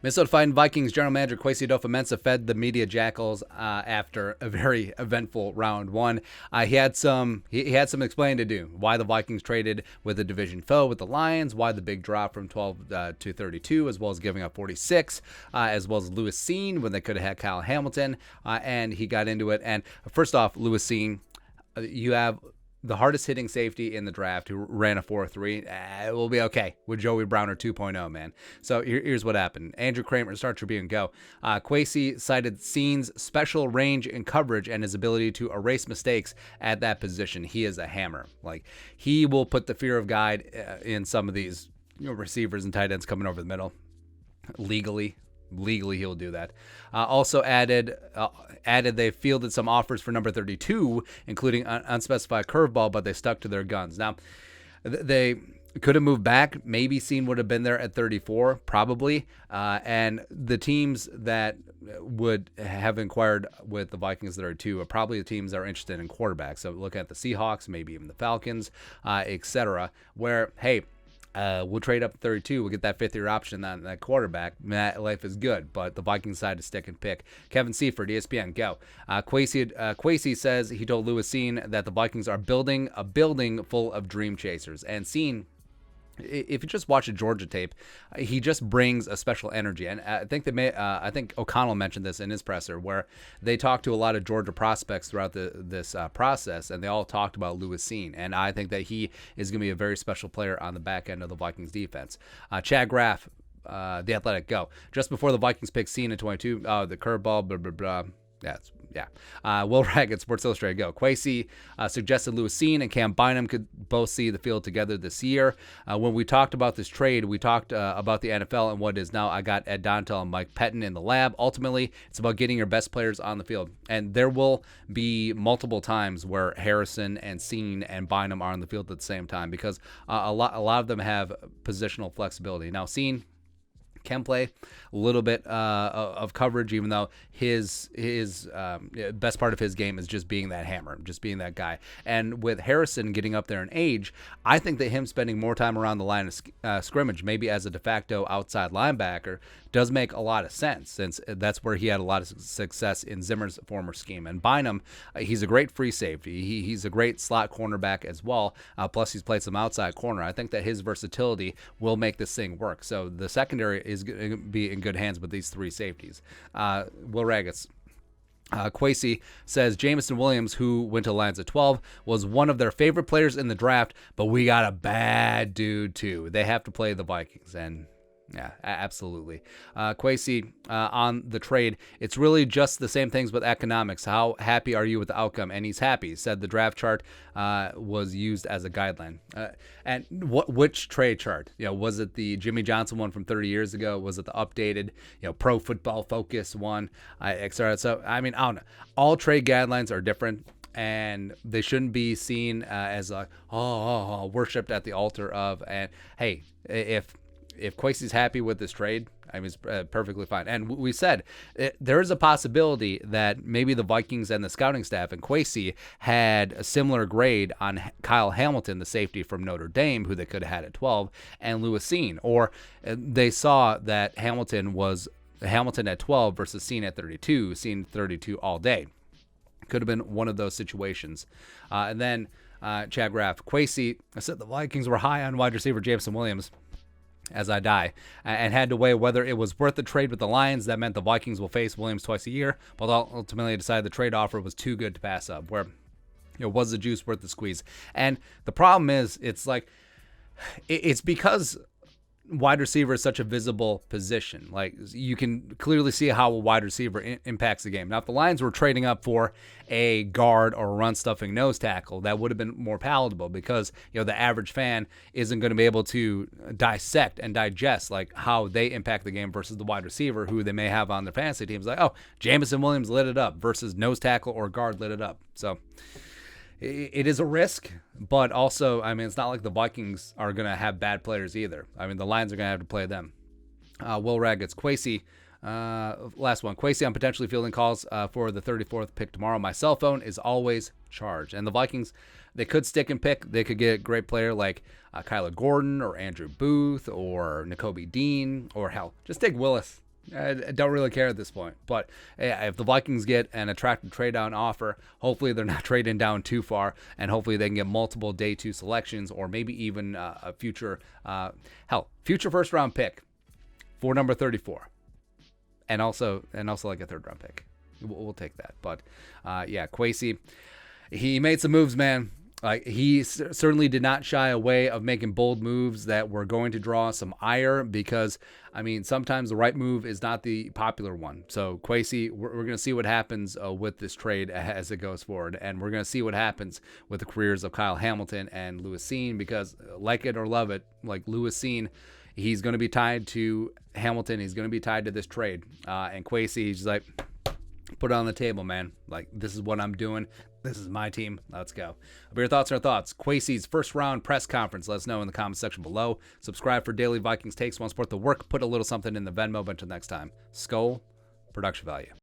Minnesota Fighting Vikings general manager Kwesi Adofo-Mensah fed the media jackals after a very eventful round one. He had some explaining to do. Why the Vikings traded with a division foe with the Lions, why the big drop from 12 to 32, as well as giving up 46, as well as Lewis Cine when they could have had Kyle Hamilton, and he got into it. And first off, Lewis Cine, you have the hardest hitting safety in the draft who ran a 4.3. It will be okay with Joey Browner 2.0, man. So here's what happened. Andrew Kramer, Star Tribune, go. Kwesi cited Cine's special range and coverage and his ability to erase mistakes at that position. He is a hammer. Like, he will put the fear of God in some of these receivers and tight ends coming over the middle legally. Legally, he'll do that. Also added they fielded some offers for number 32, including unspecified curveball, but they stuck to their guns. Now, they could have moved back. Maybe Cine would have been there at 34, probably. And the teams that would have inquired with the Vikings that are two are probably the teams that are interested in quarterbacks. So look at the Seahawks, maybe even the Falcons, etc. Where, hey, we'll trade up to 32. We'll get that fifth-year option on that quarterback. That life is good, but the Vikings decide to stick and pick. Kevin Seifert, ESPN, go. Kwesi says he told Lewis Cine that the Vikings are building a building full of dream chasers. And Cine, if you just watch a Georgia tape, he just brings a special energy. And I think I think O'Connell mentioned this in his presser, where they talked to a lot of Georgia prospects throughout this process, and they all talked about Lewis Cine. And I think that he is going to be a very special player on the back end of the Vikings defense. Chad Graff, The Athletic, go. Just before the Vikings picked Cine at 22, the curveball, blah, blah, blah. Yeah. Will Raggett, Sports Illustrated, go. Kwesi suggested Lewis Cine and Cam Bynum could both see the field together this year. When we talked about this trade, we talked about the NFL and what it is now. I got Ed Dontel and Mike Pettin in the lab. Ultimately, it's about getting your best players on the field. And there will be multiple times where Harrison and Cine and Bynum are on the field at the same time, because a lot of them have positional flexibility. Now, Cine can play a little bit of coverage, even though his best part of his game is just being that hammer, just being that guy. And with Harrison getting up there in age, I think that him spending more time around the line of scrimmage, maybe as a de facto outside linebacker, does make a lot of sense, since that's where he had a lot of success in Zimmer's former scheme. And Bynum, he's a great free safety. He's a great slot cornerback as well. Plus, he's played some outside corner. I think that his versatility will make this thing work. So the secondary is going to be in good hands with these three safeties. Will Raggett. Kwesi says Jameson Williams, who went to the Lions at 12, was one of their favorite players in the draft, but we got a bad dude too. They have to play the Vikings, and yeah, absolutely. Kwesi, on the trade, it's really just the same things with economics. How happy are you with the outcome? And he's happy. Said the draft chart was used as a guideline. And which trade chart? Was it the Jimmy Johnson one from 30 years ago? Was it the updated, Pro Football Focus one, etc.? So, I mean, I don't know. All trade guidelines are different, and they shouldn't be seen as like, worshipped at the altar of. And hey, if Kwesi's happy with this trade, I mean, it's perfectly fine. And we said there is a possibility that maybe the Vikings and the scouting staff and Kwesi had a similar grade on Kyle Hamilton, the safety from Notre Dame, who they could have had at 12, and Lewis Cine. Or they saw that Hamilton at 12 versus Cine at 32, Cine 32 all day. Could have been one of those situations. And then Chad Graff, Kwesi said the Vikings were high on wide receiver Jameson Williams, as I die, and had to weigh whether it was worth the trade with the Lions. That meant the Vikings will face Williams twice a year, but ultimately decided the trade offer was too good to pass up, where was the juice worth the squeeze? And the problem is, it's like, it's because wide receiver is such a visible position. Like, you can clearly see how a wide receiver impacts the game. Now, if the Lions were trading up for a guard or a run-stuffing nose tackle, that would have been more palatable, because the average fan isn't going to be able to dissect and digest like how they impact the game versus the wide receiver who they may have on their fantasy teams. Like, Jameson Williams lit it up versus nose tackle or guard lit it up. So it is a risk, but also, I mean, it's not like the Vikings are going to have bad players either. I mean, the Lions are going to have to play them. Will Raggett, Kwesi, last one. Kwesi on potentially fielding calls for the 34th pick tomorrow. My cell phone is always charged. And the Vikings, they could stick and pick. They could get a great player like Kyler Gordon or Andrew Booth or Nakobe Dean, or hell, just take Willis. I don't really care at this point. But if the Vikings get an attractive trade down offer, hopefully they're not trading down too far, and hopefully they can get multiple day 2 selections, or maybe even a future first round pick for number 34, and also like a 3rd round pick. We'll take that. But yeah, Kwesi, he made some moves, man. Like, he certainly did not shy away of making bold moves that were going to draw some ire, because, I mean, sometimes the right move is not the popular one. So, Kwesi, we're going to see what happens with this trade as it goes forward. And we're going to see what happens with the careers of Kyle Hamilton and Lewis Cine, because, like it or love it, like Lewis Cine, he's going to be tied to Hamilton. He's going to be tied to this trade. And Kwesi, he's like, put it on the table, man. Like, this is what I'm doing. This is my team. Let's go. But your thoughts are thoughts. Kwesi's first round press conference. Let us know in the comment section below. Subscribe for daily Vikings takes. Want to support the work? Put a little something in the Venmo. But until next time, Skull, production value.